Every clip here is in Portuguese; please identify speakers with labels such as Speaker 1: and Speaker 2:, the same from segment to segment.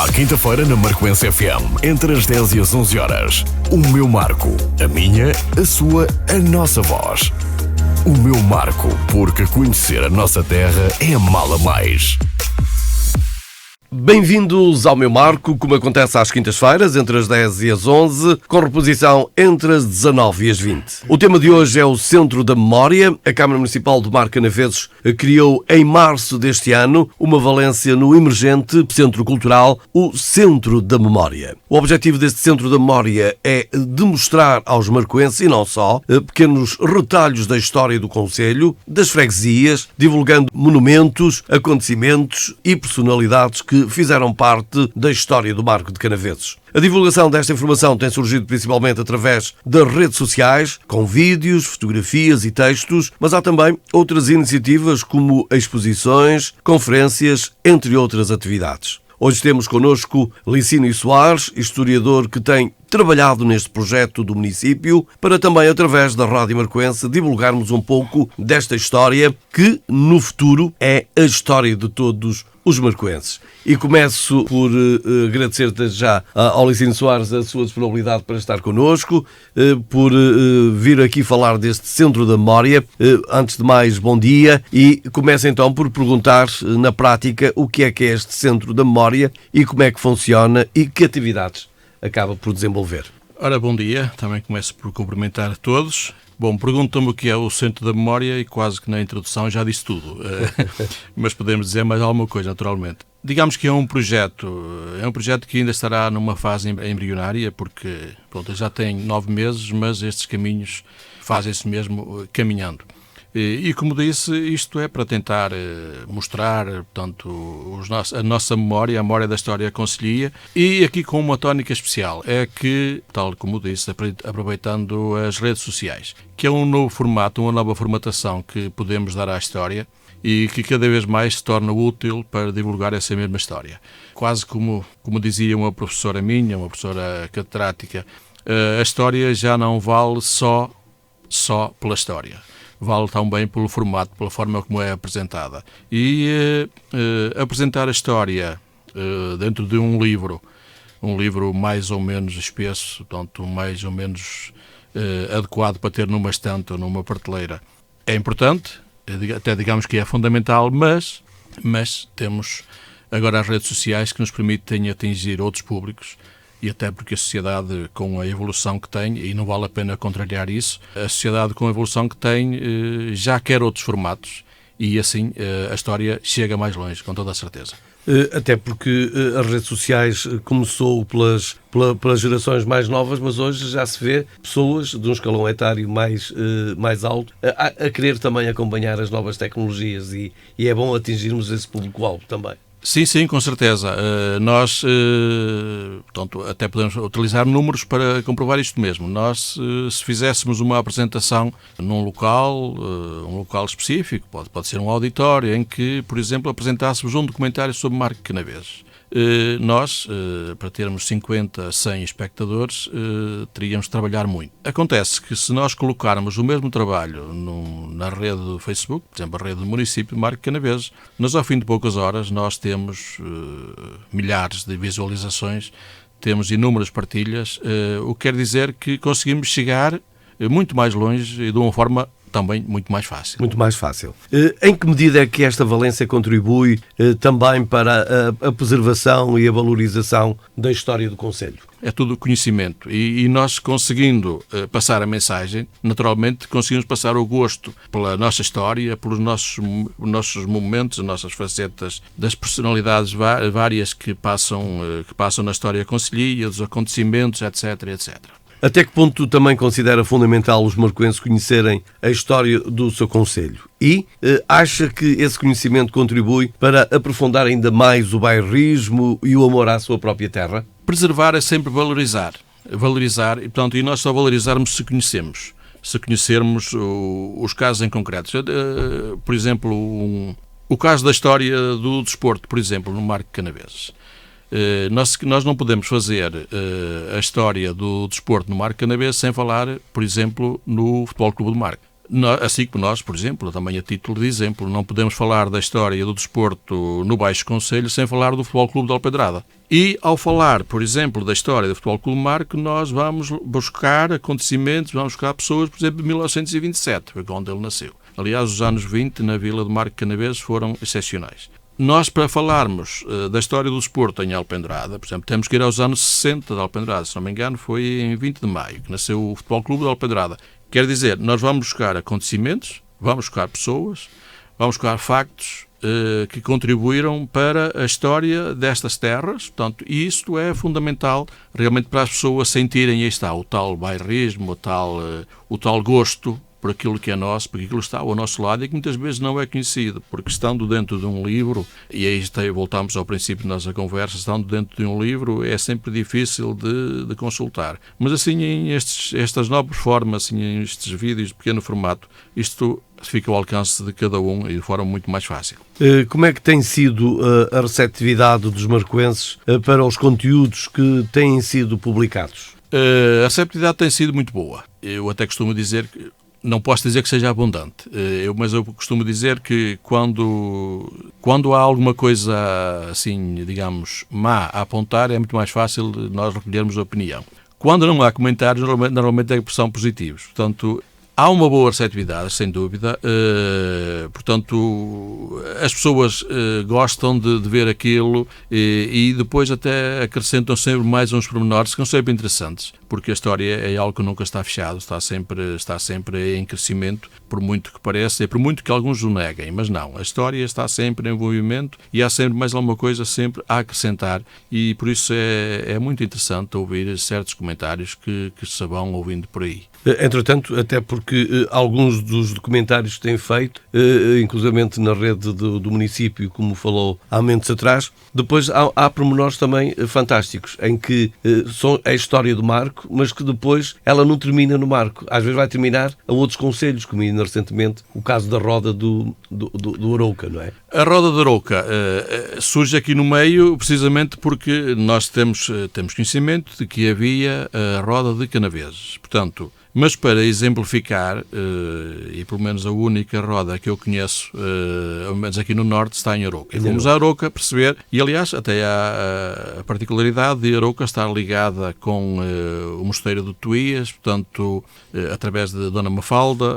Speaker 1: À quinta-feira na Marcoense FM, entre as 10 e as 11 horas. O meu Marco, a minha, a sua, a nossa voz. O meu Marco, porque conhecer a nossa terra é amá-la mais.
Speaker 2: Bem-vindos ao meu Marco, como acontece às quintas-feiras, entre as 10 e as 11, com reposição entre as 19 e as 20. O tema de hoje é o Centro da Memória. A Câmara Municipal de Mar Canaveses criou em março deste ano uma valência no emergente Centro Cultural, o Centro da Memória. O objetivo deste Centro da Memória é demonstrar aos marcoenses, e não só, pequenos retalhos da história do concelho, das freguesias, divulgando monumentos, acontecimentos e personalidades que fizeram parte da história do Marco de Canaveses. A divulgação desta informação tem surgido principalmente através das redes sociais, com vídeos, fotografias e textos, mas há também outras iniciativas como exposições, conferências, entre outras atividades. Hoje temos connosco Licínio Soares, historiador que tem trabalhado neste projeto do município, para também, através da Rádio Marcoense, divulgarmos um pouco desta história que, no futuro, é a história de todos os marcoenses. E começo por agradecer-te já ao Licínio Soares a sua disponibilidade para estar connosco, por vir aqui falar deste Centro da Memória. Antes de mais, bom dia, e começo então por perguntar, na prática, o que é este Centro da Memória e como é que funciona e que atividades acaba por desenvolver.
Speaker 3: Ora, bom dia. Também começo por cumprimentar a todos. Bom, perguntam-me o que é o Centro da Memória e quase que na introdução já disse tudo. Mas podemos dizer mais alguma coisa, naturalmente. Digamos que é um projeto que ainda estará numa fase embrionária, porque pronto, já tem 9 meses, mas estes caminhos fazem-se mesmo caminhando. E como disse, isto é para tentar mostrar, portanto, a nossa memória, a memória da história concelhia, e aqui com uma tónica especial, é que, tal como disse, aproveitando as redes sociais, que é um novo formato, uma nova formatação que podemos dar à história e que cada vez mais se torna útil para divulgar essa mesma história. Quase como dizia uma professora minha, uma professora catedrática, a história já não vale só pela história. Vale também pelo formato, pela forma como é apresentada. E apresentar a história dentro de um livro mais ou menos espesso, portanto, mais ou menos adequado para ter numa estante ou numa prateleira, é importante, até digamos que é fundamental, mas temos agora as redes sociais que nos permitem atingir outros públicos. E até porque a sociedade, com a evolução que tem, e não vale a pena contrariar isso, a sociedade com a evolução que tem já quer outros formatos e assim a história chega mais longe, com toda a certeza.
Speaker 2: Até porque as redes sociais começou pelas gerações mais novas, mas hoje já se vê pessoas de um escalão etário mais alto a querer também acompanhar as novas tecnologias e é bom atingirmos esse público-alvo também.
Speaker 3: Sim, com certeza. Nós, portanto, até podemos utilizar números para comprovar isto mesmo. Nós, se fizéssemos uma apresentação num local, um local específico, pode ser um auditório, em que, por exemplo, apresentássemos um documentário sobre Marco Canaveses. Nós, para termos 50, 100 espectadores, teríamos de trabalhar muito. Acontece que se nós colocarmos o mesmo trabalho na rede do Facebook, por exemplo, a rede do município de Marco Canaveses, nós ao fim de poucas horas nós temos milhares de visualizações, temos inúmeras partilhas, o que quer dizer que conseguimos chegar muito mais longe e de uma forma também muito mais fácil.
Speaker 2: Muito mais fácil. Em que medida é que esta valência contribui também para a preservação e a valorização da história do concelho?
Speaker 3: É tudo conhecimento e nós conseguindo passar a mensagem, naturalmente conseguimos passar o gosto pela nossa história, pelos nossos momentos, as nossas facetas, das personalidades várias que passam na história concelhia, dos acontecimentos, etc, etc.
Speaker 2: Até que ponto também considera fundamental os marcoenses conhecerem a história do seu concelho? E acha que esse conhecimento contribui para aprofundar ainda mais o bairrismo e o amor à sua própria terra?
Speaker 3: Preservar é sempre valorizar. Valorizar, e portanto, e nós só valorizarmos se conhecermos. Se conhecermos os casos em concreto. Por exemplo, o caso da história do desporto, por exemplo, no Marco Canaveses. Nós não podemos fazer a história do desporto no Marco Canaveses sem falar, por exemplo, no Futebol Clube do Marco. Assim como nós, por exemplo, também a título de exemplo, não podemos falar da história do desporto no Baixo Concelho sem falar do Futebol Clube de Alpedrada. E ao falar, por exemplo, da história do Futebol Clube Marco, nós vamos buscar acontecimentos, vamos buscar pessoas, por exemplo, de 1927, foi quando ele nasceu. Aliás, os anos 20 na vila de Marco Canaveses foram excepcionais. Nós, para falarmos da história do desporto em Alpendrada, por exemplo, temos que ir aos anos 60 de Alpendrada, se não me engano, foi em 20 de maio que nasceu o Futebol Clube de Alpendrada. Quer dizer, nós vamos buscar acontecimentos, vamos buscar pessoas, vamos buscar factos que contribuíram para a história destas terras, portanto, e isto é fundamental realmente para as pessoas sentirem, aí está, o tal bairrismo, o tal gosto por aquilo que é nosso, por aquilo que está ao nosso lado e que muitas vezes não é conhecido, porque estando dentro de um livro, e aí voltamos ao princípio da nossa conversa, estando dentro de um livro é sempre difícil de consultar. Mas assim, em estas novas formas, assim, em estes vídeos de pequeno formato, isto fica ao alcance de cada um e de forma muito mais fácil.
Speaker 2: Como é que tem sido a receptividade dos marcoenses para os conteúdos que têm sido publicados?
Speaker 3: A receptividade tem sido muito boa. Eu até costumo dizer que não posso dizer que seja abundante, mas eu costumo dizer que quando há alguma coisa assim, digamos, má a apontar, é muito mais fácil nós recolhermos a opinião. Quando não há comentários, normalmente são positivos. Portanto, há uma boa receptividade, sem dúvida. Portanto, as pessoas gostam de ver aquilo e depois até acrescentam sempre mais uns pormenores que são sempre interessantes, porque a história é algo que nunca está fechado, está sempre em crescimento, por muito que pareça e por muito que alguns o neguem, mas não, a história está sempre em movimento e há sempre mais alguma coisa sempre a acrescentar e por isso é muito interessante ouvir certos comentários que se vão ouvindo por aí.
Speaker 2: Entretanto, até porque alguns dos documentários que têm feito, inclusivamente na rede do município, como falou há momentos atrás, depois há pormenores também fantásticos, em que é a história do Marco, mas que depois ela não termina no Marco. Às vezes vai terminar a outros concelhos, como ainda recentemente o caso da roda do Arouca, não é?
Speaker 3: A roda de Arouca surge aqui no meio precisamente porque nós temos conhecimento de que havia a roda de Canaveses. Portanto, mas para exemplificar, e pelo menos a única roda que eu conheço, ao menos aqui no Norte, está em Arouca. E fomos a Arouca perceber, e aliás até há a particularidade de Arouca estar ligada com o Mosteiro de Tuías, portanto, através de Dona Mafalda,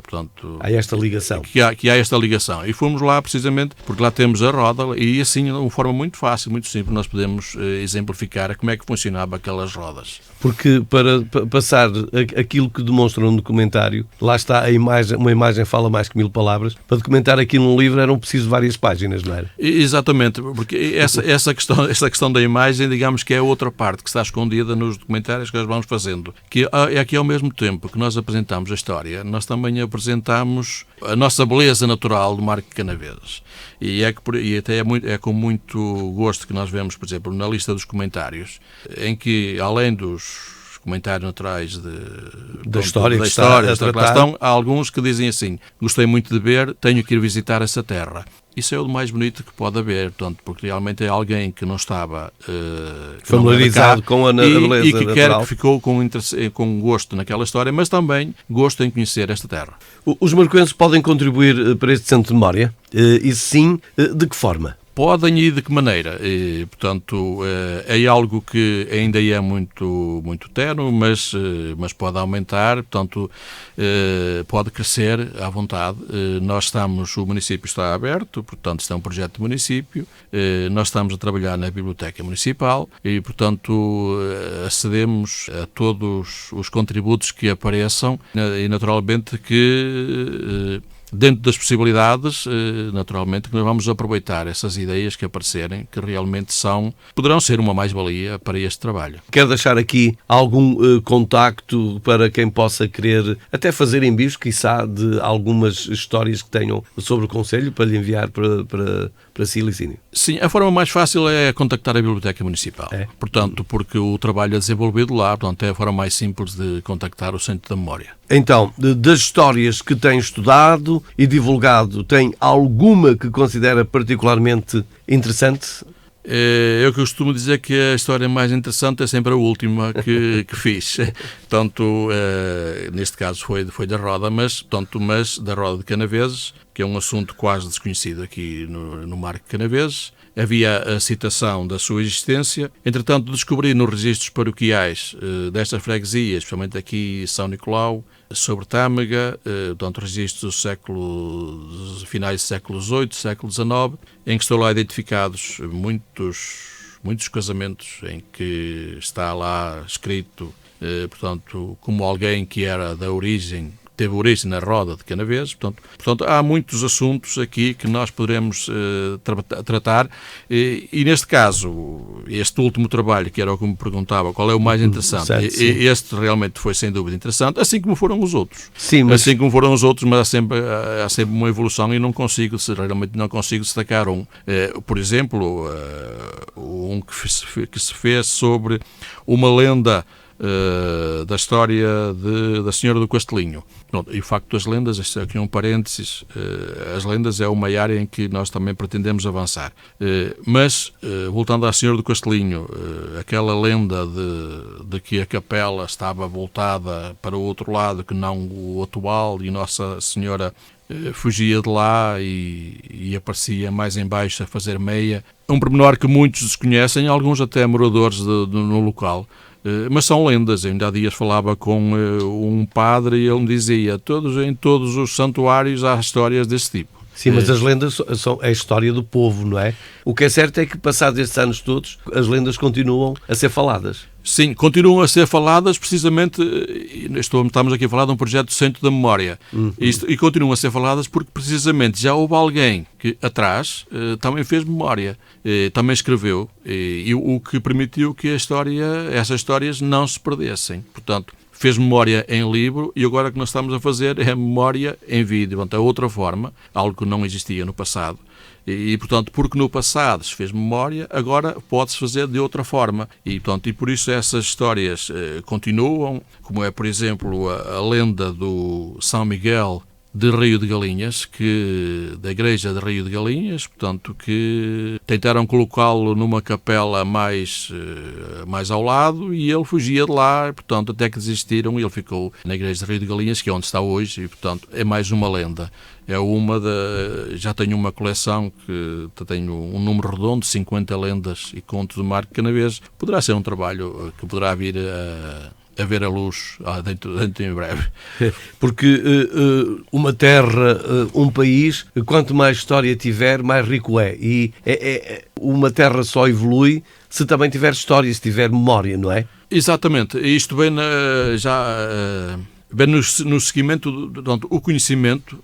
Speaker 3: portanto...
Speaker 2: Há esta ligação.
Speaker 3: Que há esta ligação. E fomos lá precisamente porque lá temos a roda e assim, de uma forma muito fácil, muito simples, nós podemos exemplificar como é que funcionava aquelas rodas.
Speaker 2: Porque para passar aquilo que demonstra um documentário, lá está a imagem, uma imagem fala mais que 1000 palavras, para documentar aquilo num livro eram preciso várias páginas, não era?
Speaker 3: Exatamente, porque essa questão da imagem, digamos que é outra parte que está escondida nos documentários que nós vamos fazendo, que é que ao mesmo tempo que nós apresentamos a história, nós também apresentamos a nossa beleza natural do Marco Canaveses. E até é com muito gosto que nós vemos, por exemplo, na lista dos comentários, em que além dos comentários naturais
Speaker 2: da história
Speaker 3: lá estão, há alguns que dizem assim: gostei muito de ver, tenho que ir visitar essa terra. Isso é o mais bonito que pode haver, portanto, porque realmente é alguém que não estava
Speaker 2: familiarizado com a beleza
Speaker 3: e que
Speaker 2: natural.
Speaker 3: Que ficou com gosto naquela história, mas também gosto em conhecer esta terra.
Speaker 2: Os marcoenses podem contribuir para este centro de memória? E sim, de que forma?
Speaker 3: Podem e de que maneira? E, portanto, é algo que ainda é muito ténue, mas pode aumentar, portanto, pode crescer à vontade. O município está aberto, portanto, isto é um projeto de município, nós estamos a trabalhar na Biblioteca Municipal e, portanto, acedemos a todos os contributos que apareçam e, naturalmente, que... dentro das possibilidades, naturalmente, que nós vamos aproveitar essas ideias que aparecerem, que realmente poderão ser uma mais-valia para este trabalho.
Speaker 2: Quer deixar aqui algum contacto para quem possa querer até fazer envios, quiçá, de algumas histórias que tenham sobre o Concelho para lhe enviar para si, Licínio?
Speaker 3: Sim, a forma mais fácil é contactar a Biblioteca Municipal. Portanto, porque o trabalho é desenvolvido lá, portanto, é a forma mais simples de contactar o Centro da Memória.
Speaker 2: Então, das histórias que tem estudado e divulgado, tem alguma que considera particularmente interessante?
Speaker 3: Eu costumo dizer que a história mais interessante é sempre a última que fiz. Portanto, neste caso foi da Roda, mas da Roda de Canaveses, que é um assunto quase desconhecido aqui no Marco Canaveses. Havia a citação da sua existência. Entretanto, descobri nos registros paroquiais destas freguesias, especialmente aqui São Nicolau, sobre Tâmega, portanto, registros dos finais do século XVIII, século XIX, em que estão lá identificados muitos casamentos em que está lá escrito, portanto, como alguém que era teve origem na Roda de Canaveses. Portanto, há muitos assuntos aqui que nós poderemos tratar e neste caso, este último trabalho, que era o que me perguntava, qual é o mais interessante,
Speaker 2: certo,
Speaker 3: este realmente foi sem dúvida interessante, assim como foram os outros.
Speaker 2: Sim,
Speaker 3: mas há sempre uma evolução e realmente não consigo destacar um. Por exemplo, um que se fez sobre uma lenda da história da Senhora do Castelinho. E o facto das lendas, isto aqui é um parênteses, as lendas é uma área em que nós também pretendemos avançar. Mas, voltando à Senhora do Castelinho, aquela lenda de que a capela estava voltada para o outro lado que não o atual, e Nossa Senhora fugia de lá e aparecia mais em baixo a fazer meia. É um pormenor que muitos desconhecem, alguns até moradores no local. Mas são lendas. Eu ainda há dias falava com um padre e ele me dizia em todos os santuários há histórias desse tipo.
Speaker 2: Sim, mas as lendas são a história do povo, não é? O que é certo é que, passados estes anos todos, as lendas continuam a ser faladas.
Speaker 3: Sim, continuam a ser faladas precisamente, estamos aqui a falar de um projeto do Centro da Memória, e continuam a ser faladas porque precisamente já houve alguém que atrás também fez memória, também escreveu, e o que permitiu que essas histórias não se perdessem. Portanto, fez memória em livro e agora o que nós estamos a fazer é memória em vídeo. Portanto, é outra forma, algo que não existia no passado. E, portanto, porque no passado se fez memória, agora pode-se fazer de outra forma. E por isso essas histórias continuam, como é, por exemplo, a lenda do São Miguel de Rio de Galinhas, da igreja de Rio de Galinhas, portanto, que tentaram colocá-lo numa capela mais ao lado e ele fugia de lá, portanto, até que desistiram e ele ficou na igreja de Rio de Galinhas, que é onde está hoje, e, portanto, é mais uma lenda. Já tenho uma coleção que tenho um número redondo de 50 lendas e contos do Marco Canaveses. Poderá ser um trabalho que poderá vir a ver a luz dentro em breve.
Speaker 2: Porque uma terra, um país, quanto mais história tiver, mais rico é. E uma terra só evolui se também tiver história, se tiver memória, não é?
Speaker 3: Exatamente. Isto vem bem no seguimento, o conhecimento,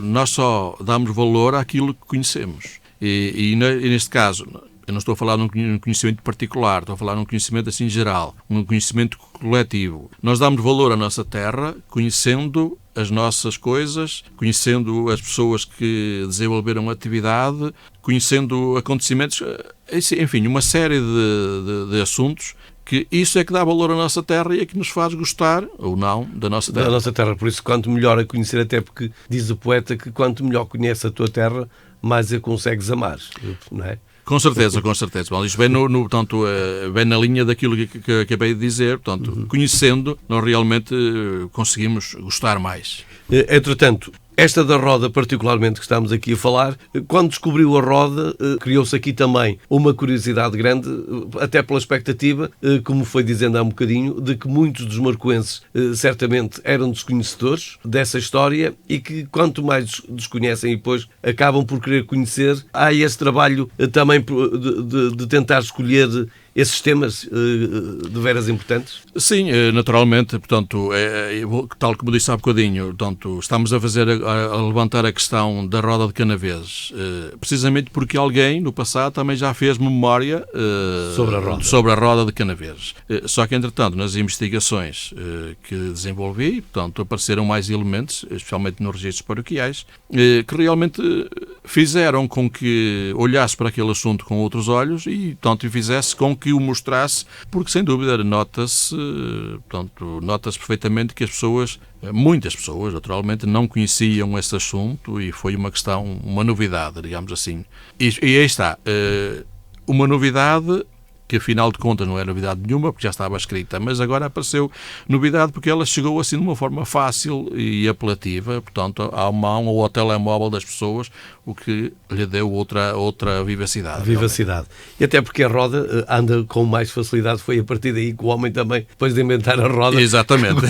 Speaker 3: nós só damos valor àquilo que conhecemos. E neste caso, eu não estou a falar num conhecimento particular, estou a falar num conhecimento assim geral, um conhecimento coletivo. Nós damos valor à nossa terra conhecendo as nossas coisas, conhecendo as pessoas que desenvolveram atividade, conhecendo acontecimentos, enfim, uma série de assuntos que isso é que dá valor à nossa terra e é que nos faz gostar, ou não, da nossa terra.
Speaker 2: Da nossa terra, por isso quanto melhor a conhecer, até porque diz o poeta que quanto melhor conheces a tua terra, mais a consegues amar, não é?
Speaker 3: Com certeza. Bom, isto vem na linha daquilo que acabei de dizer, portanto, conhecendo, nós realmente conseguimos gostar mais.
Speaker 2: Entretanto, esta da Roda, particularmente, que estamos aqui a falar, quando descobriu a Roda, criou-se aqui também uma curiosidade grande, até pela expectativa, como foi dizendo há um bocadinho, de que muitos dos marcoenses certamente eram desconhecedores dessa história e que quanto mais desconhecem e depois acabam por querer conhecer, há esse trabalho também de tentar escolher esses temas de veras importantes?
Speaker 3: Sim, naturalmente, portanto, tal como disse há bocadinho, portanto, estamos a levantar a questão da Roda de Canaveses, precisamente porque alguém no passado também já fez memória sobre a Roda de Canaveses. Só que, entretanto, nas investigações que desenvolvi, portanto, apareceram mais elementos, especialmente nos registros paroquiais, que realmente fizeram com que olhasse para aquele assunto com outros olhos e, portanto, fizesse com que o mostrasse, porque sem dúvida nota-se perfeitamente que muitas pessoas, naturalmente, não conheciam esse assunto e foi uma novidade, digamos assim. E aí está. uma novidade que afinal de contas não é novidade nenhuma, porque já estava escrita, mas agora apareceu novidade porque ela chegou assim de uma forma fácil e apelativa, portanto, à mão ou ao telemóvel das pessoas, o que lhe deu outra vivacidade.
Speaker 2: Vivacidade. E até porque a roda anda com mais facilidade, foi a partir daí que o homem também, depois de inventar a roda...
Speaker 3: Exatamente.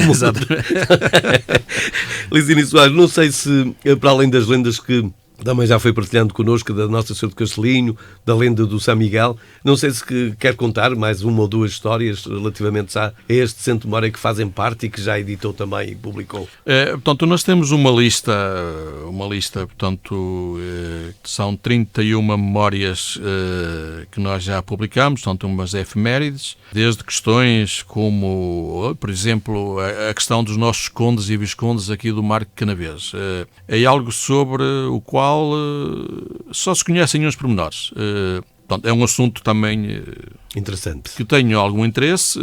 Speaker 2: Lisine Soares, não sei se, para além das lendas que também já foi partilhando connosco, da Nossa Senhora de Castelinho, da lenda do São Miguel. Não sei se quer contar mais uma ou duas histórias relativamente a este Centro de Memória que fazem parte e que já editou também e publicou.
Speaker 3: Portanto, nós temos uma lista, portanto, são 31 memórias que nós já publicamos, portanto, umas efemérides, desde questões como, por exemplo, a questão dos nossos condes e viscondes aqui do Marco Canavês. É algo sobre o qual só se conhecem uns pormenores. Portanto, é um assunto também
Speaker 2: interessante,
Speaker 3: que tenho algum interesse,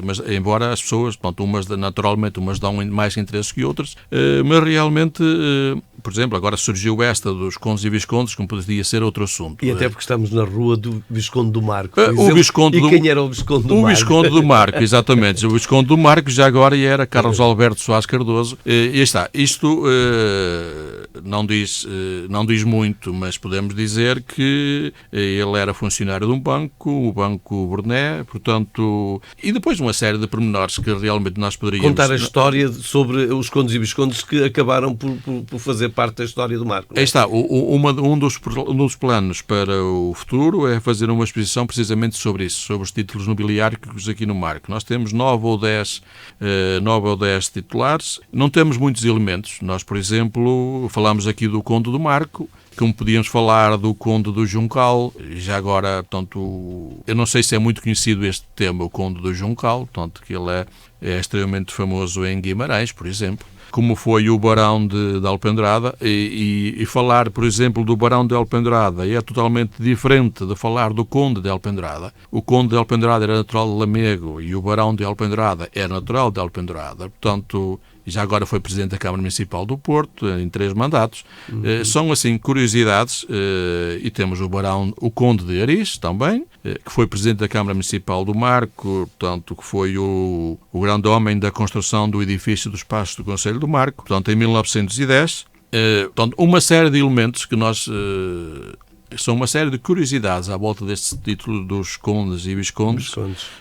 Speaker 3: mas embora as pessoas, portanto, naturalmente umas dão mais interesse que outras, mas realmente, por exemplo, agora surgiu esta dos condes e viscondes, como poderia ser outro assunto.
Speaker 2: E até porque estamos na rua do Visconde do Marco.
Speaker 3: Quem
Speaker 2: era o Visconde do Marco?
Speaker 3: O Visconde do Marco, exatamente. O Visconde do Marco já agora era Carlos Alberto Soares Cardoso. E está. Isto não diz muito, mas podemos dizer que ele era funcionário de um banco, o Banco Berné, portanto, e depois uma série de pormenores que realmente nós poderíamos...
Speaker 2: Contar a história sobre os condes e viscondes que acabaram por fazer parte da história do Marco.
Speaker 3: Aí está. Um dos planos para o futuro é fazer uma exposição precisamente sobre isso, sobre os títulos nobiliárquicos aqui no Marco. Nós temos 9 ou 10 titulares, não temos muitos elementos. Nós, por exemplo, falámos aqui do Conde do Marco, como podíamos falar do Conde do Juncal, já agora, portanto, eu não sei se é muito conhecido este tema, o Conde do Juncal, portanto, que ele é extremamente famoso em Guimarães, por exemplo, como foi o Barão de Alpendrada, e falar, por exemplo, do Barão de Alpendrada é totalmente diferente de falar do Conde de Alpendrada. O Conde de Alpendrada era natural de Lamego e o Barão de Alpendrada era natural de Alpendrada, portanto... Já agora foi Presidente da Câmara Municipal do Porto, em 3 mandatos. São, assim, curiosidades. E temos o Conde de Aris, também, que foi Presidente da Câmara Municipal do Marco, portanto, que foi o grande homem da construção do edifício dos Passos do Concelho do Marco, portanto, em 1910. Portanto, uma série de elementos que nós... São uma série de curiosidades à volta deste título dos condes e viscondes.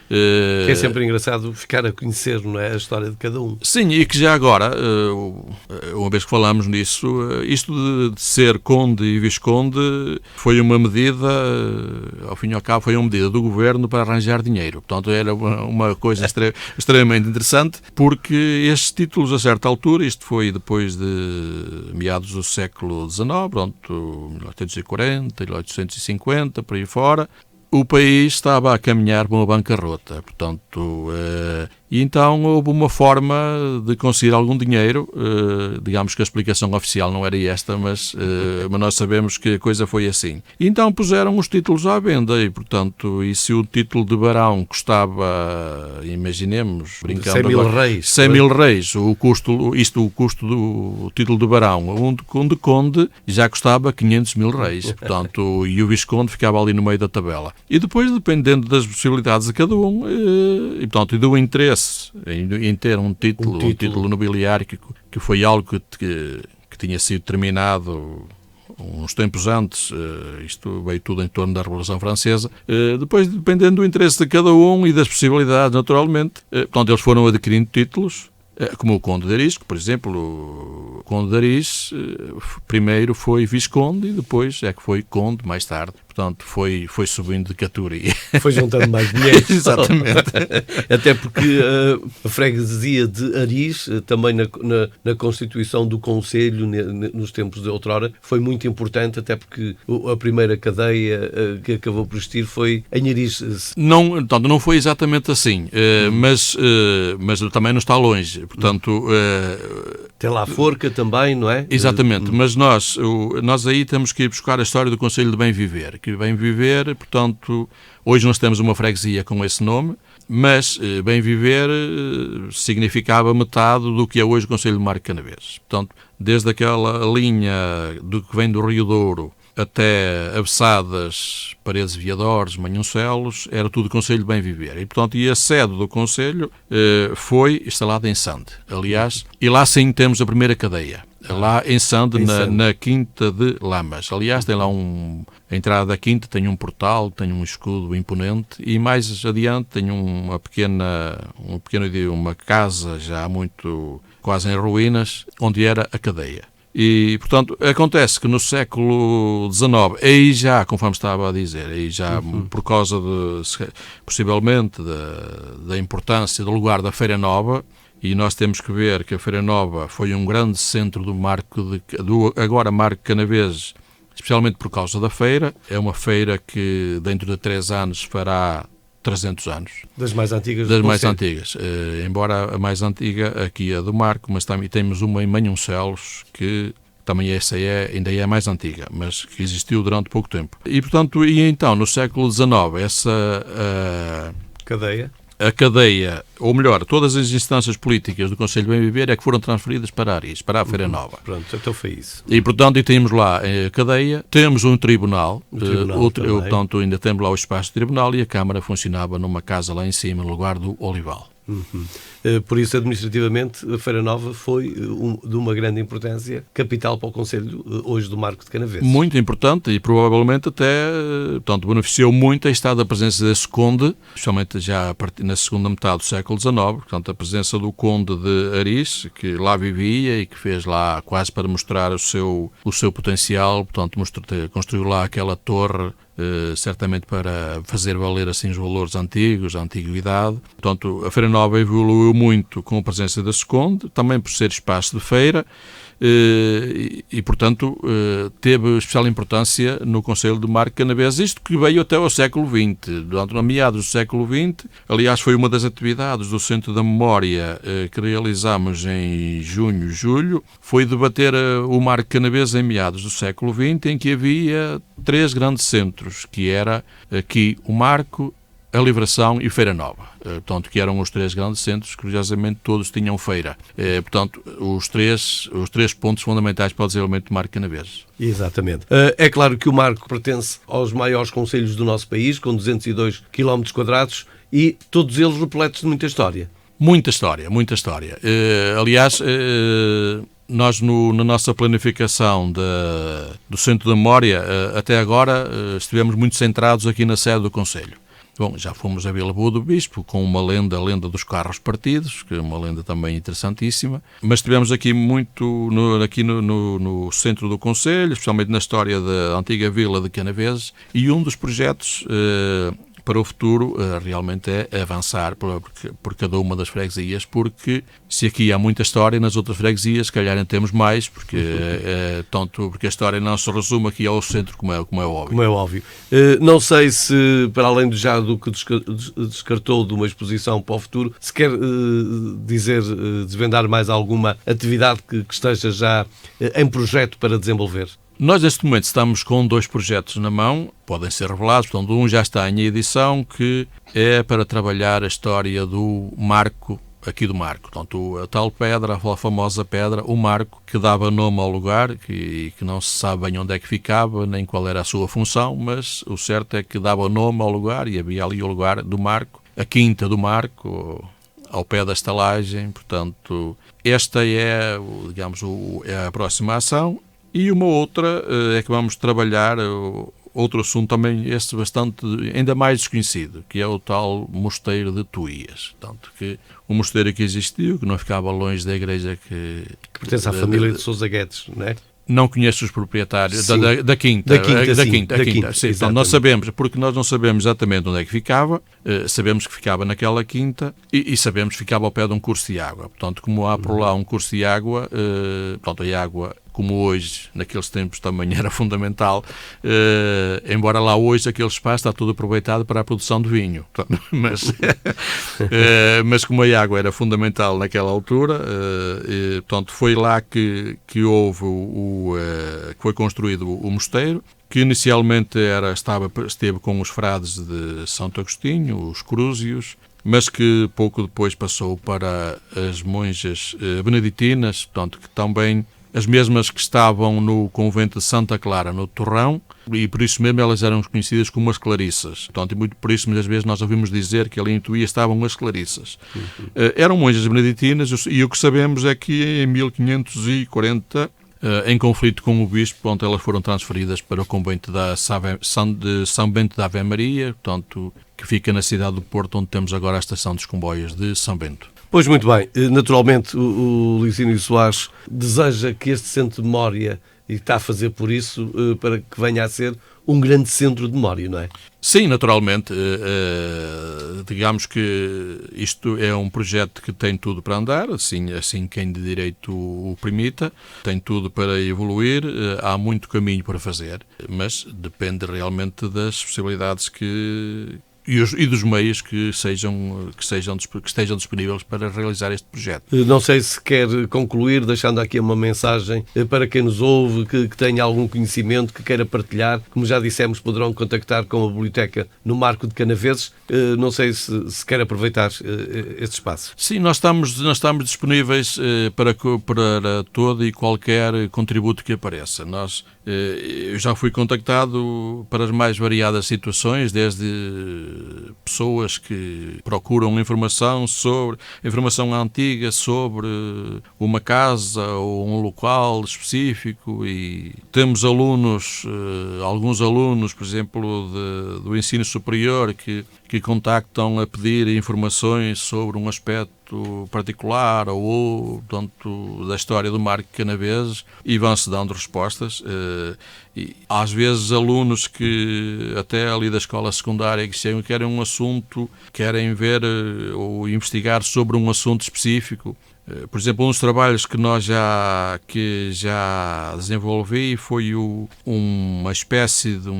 Speaker 2: Que é sempre engraçado ficar a conhecer, não é, a história de cada um.
Speaker 3: Sim, e que já agora, uma vez que falamos nisso, isto de ser conde e visconde foi uma medida, ao fim e ao cabo, foi uma medida do governo para arranjar dinheiro. Portanto, era uma coisa extremamente interessante, porque estes títulos, a certa altura, isto foi depois de meados do século XIX, pronto, 1840, 1850, por aí fora, o país estava a caminhar para uma bancarrota, portanto, e então houve uma forma de conseguir algum dinheiro, digamos que a explicação oficial não era esta, mas nós sabemos que a coisa foi assim. E então puseram os títulos à venda e, portanto, e se o título de barão custava, imaginemos, brincando
Speaker 2: 100 mil reis.
Speaker 3: 100 mil reis, o custo do título de barão, um de conde já custava 500 mil reis, portanto, e o visconde ficava ali no meio da tabela. E depois, dependendo das possibilidades de cada um, e, portanto, e do interesse em ter um título nobiliárquico, que foi algo que tinha sido terminado uns tempos antes, isto veio tudo em torno da Revolução Francesa, depois, dependendo do interesse de cada um e das possibilidades, naturalmente, portanto, eles foram adquirindo títulos, como o Conde de Aris, que, por exemplo, o Conde de Aris primeiro foi Visconde e depois é que foi Conde mais tarde. Portanto, foi subindo de categoria.
Speaker 2: Foi juntando mais dinheiro.
Speaker 3: Exatamente.
Speaker 2: Até porque a freguesia de Aris, também na constituição do Conselho, nos tempos de outrora, foi muito importante, até porque a primeira cadeia que acabou por existir foi em Aris.
Speaker 3: Não foi exatamente assim, mas também não está longe. Portanto...
Speaker 2: Tem lá a Forca também, não é?
Speaker 3: Exatamente, mas nós aí temos que ir buscar a história do Conselho de Bem Viver. Que Bem Viver, portanto, hoje nós temos uma freguesia com esse nome, mas Bem Viver significava metade do que é hoje o Concelho de Marco Canavês. Portanto, desde aquela linha que vem do Rio Douro até Abessadas, Paredes Viadores, Manhoncelos, era tudo Conselho de Bem Viver. E, portanto, a sede do Conselho foi instalada em Sande. Aliás, e lá sim temos a primeira cadeia. Lá em Sande, na Quinta de Lamas. Aliás, tem lá a entrada da Quinta, tem um portal, tem um escudo imponente e mais adiante tem uma casa já muito quase em ruínas, onde era a cadeia. E, portanto, acontece que no século XIX, aí já, conforme estava a dizer, aí já por causa possivelmente da importância do lugar da Feira Nova, e nós temos que ver que a Feira Nova foi um grande centro do agora Marco Canaveses, especialmente por causa da feira. É uma feira que dentro de 3 anos fará 300 anos.
Speaker 2: Das mais antigas.
Speaker 3: Das mais antigas. Embora a mais antiga aqui é do Marco, mas também temos uma em Manhoncelos, que também essa ainda é a mais antiga, mas que existiu durante pouco tempo. E, portanto, então, no século XIX, essa a cadeia, ou melhor, todas as instâncias políticas do Conselho de Bem Viver é que foram transferidas para Aris, para a Feira Nova.
Speaker 2: Pronto, então foi isso.
Speaker 3: E, portanto, temos lá a cadeia, temos um tribunal, portanto, ainda temos lá o espaço de tribunal e a Câmara funcionava numa casa lá em cima, no lugar do Olival.
Speaker 2: Por isso, administrativamente, a Feira Nova foi de uma grande importância, capital para o Conselho hoje do Marco de Canaveses.
Speaker 3: Muito importante e provavelmente até, portanto, beneficiou muito a estar da presença desse conde, especialmente já na segunda metade do século XIX, portanto, a presença do conde de Aris, que lá vivia e que fez lá quase para mostrar o seu potencial, portanto, construiu lá aquela torre, certamente para fazer valer assim os valores antigos, a antiguidade. Portanto, a Feira Nova evoluiu muito com a presença desse conde, também por ser espaço de feira, e portanto, teve especial importância no Conselho de Marco Canaveses, isto que veio até ao século XX. Durante meados do século XX, aliás, foi uma das atividades do Centro da Memória que realizámos em junho, julho, foi debater o Marco Canaveses em meados do século XX, em que havia 3 grandes centros, que era aqui o Marco, a Livração e Feira Nova. Portanto, que eram os 3 grandes centros, curiosamente todos tinham feira. Portanto, os três pontos fundamentais para o desenvolvimento do Marco Canaveses.
Speaker 2: Exatamente. É claro que o Marco pertence aos maiores concelhos do nosso país, com 202 km² e todos eles repletos de muita história.
Speaker 3: Muita história, muita história. Aliás, nós na nossa planificação do Centro da Memória, até agora estivemos muito centrados aqui na sede do Conselho. Bom, já fomos a Vila Boa do Bispo com a lenda dos carros partidos, que é uma lenda também interessantíssima, mas estivemos aqui muito no centro do Concelho, especialmente na história da antiga Vila de Canaveses, e um dos projetos para o futuro realmente é avançar por cada uma das freguesias, porque se aqui há muita história, nas outras freguesias se calhar não temos mais, porque a história não se resume aqui ao centro, como é óbvio.
Speaker 2: Como é óbvio. Não sei se, para além do que descartou de uma exposição para o futuro, se quer desvendar mais alguma atividade que esteja já em projeto para desenvolver.
Speaker 3: Nós, neste momento, estamos com 2 projetos na mão, podem ser revelados. Portanto, um já está em edição, que é para trabalhar a história do Marco, aqui do Marco. Portanto, a tal pedra, a famosa pedra, o Marco, que dava nome ao lugar, que não se sabe bem onde é que ficava, nem qual era a sua função, mas o certo é que dava nome ao lugar, e havia ali o lugar do Marco, a Quinta do Marco, ao pé da estalagem. Portanto, esta é a próxima ação. E uma outra é que vamos trabalhar, outro assunto também, este bastante, ainda mais desconhecido, que é o tal Mosteiro de Tuías. Portanto, que o mosteiro que existiu, que não ficava longe da igreja que
Speaker 2: pertence à família de Sousa Guedes, não é?
Speaker 3: Não conheço os proprietários da Quinta. Da Quinta. Sim, então, nós sabemos, porque nós não sabemos exatamente onde é que ficava, sabemos que ficava naquela quinta e sabemos que ficava ao pé de um curso de água. Portanto, como há por lá um curso de água, portanto, a água, como hoje, naqueles tempos também era fundamental, embora lá hoje aquele espaço está tudo aproveitado para a produção de vinho. Mas como a água era fundamental naquela altura, portanto, foi lá que houve que foi construído o mosteiro, que inicialmente esteve com os frades de Santo Agostinho, os Crúzios, mas que pouco depois passou para as monjas beneditinas, portanto, que também as mesmas que estavam no convento de Santa Clara, no Torrão, e por isso mesmo elas eram conhecidas como as Clarissas. Portanto, e muito por isso muitas vezes nós ouvimos dizer que ali em Tuí estavam as Clarissas. Eram monjas beneditinas, e o que sabemos é que em 1540, em conflito com o bispo, portanto, elas foram transferidas para o convento de São Bento da Ave Maria, portanto, que fica na cidade do Porto, onde temos agora a estação dos comboios de São Bento.
Speaker 2: Pois, muito bem. Naturalmente, o Licínio Soares deseja que este centro de memória, e está a fazer por isso, para que venha a ser um grande centro de memória, não é?
Speaker 3: Sim, naturalmente. Digamos que isto é um projeto que tem tudo para andar, assim quem de direito o permita, tem tudo para evoluir, há muito caminho para fazer, mas depende realmente das possibilidades e dos meios que estejam disponíveis para realizar este projeto.
Speaker 2: Não sei se quer concluir deixando aqui uma mensagem para quem nos ouve, que tenha algum conhecimento, que queira partilhar. Como já dissemos, poderão contactar com a Biblioteca no Marco de Canaveses. Não sei se quer aproveitar este espaço.
Speaker 3: Sim, nós estamos disponíveis para todo e qualquer contributo que apareça. Eu já fui contactado para as mais variadas situações, desde pessoas que procuram informação antiga sobre uma casa ou um local específico, e temos alguns alunos, por exemplo, do ensino superior que contactam a pedir informações sobre um aspecto particular ou portanto, da história do Marco de Canaveses, e vão-se dando respostas. E às vezes alunos que até ali da escola secundária que chegam, querem ver ou investigar sobre um assunto específico. Por exemplo, um dos trabalhos que já desenvolvi foi uma espécie de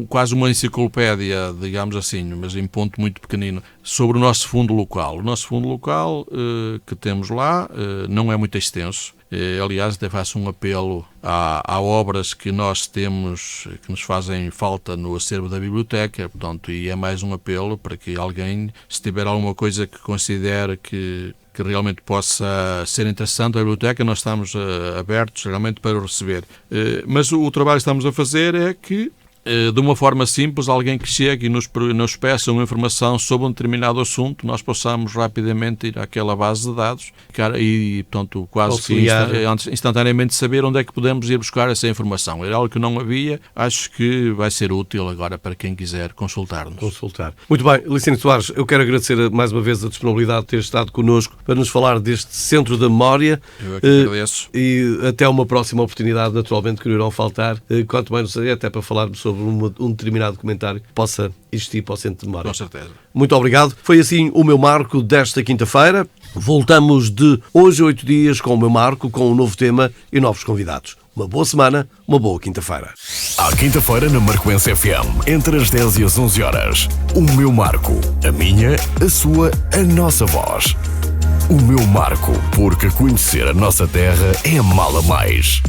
Speaker 3: quase uma enciclopédia, digamos assim, mas em ponto muito pequenino, sobre o nosso fundo local. O nosso fundo local que temos lá não é muito extenso. Aliás, até faço um apelo a obras que nós temos, que nos fazem falta no acervo da biblioteca, portanto, e é mais um apelo para que alguém, se tiver alguma coisa que considere que realmente possa ser interessante à biblioteca, nós estamos abertos realmente para o receber. Mas o trabalho que estamos a fazer é que, de uma forma simples, alguém que chegue e nos peça uma informação sobre um determinado assunto, nós possamos rapidamente ir àquela base de dados e portanto, quase que instantaneamente saber onde é que podemos ir buscar essa informação. Era algo que não havia, acho que vai ser útil agora para quem quiser consultar-nos.
Speaker 2: Muito bem, Licínio Soares, eu quero agradecer mais uma vez a disponibilidade de ter estado connosco para nos falar deste Centro da Memória.
Speaker 3: Eu é que agradeço.
Speaker 2: E até uma próxima oportunidade, naturalmente, que não irão faltar, quanto mais não sei, até para falarmos sobre um determinado comentário que possa existir para o Centro de Memória.
Speaker 3: Com certeza.
Speaker 2: Muito obrigado. Foi assim o meu marco desta quinta-feira. Voltamos de hoje a 8 dias com o meu marco, com um novo tema e novos convidados. Uma boa semana, uma boa quinta-feira.
Speaker 1: À quinta-feira na Marcoense FM, entre as 10 e as 11 horas. O meu marco. A minha, a sua, a nossa voz. O meu marco, porque conhecer a nossa terra é amá-la mais.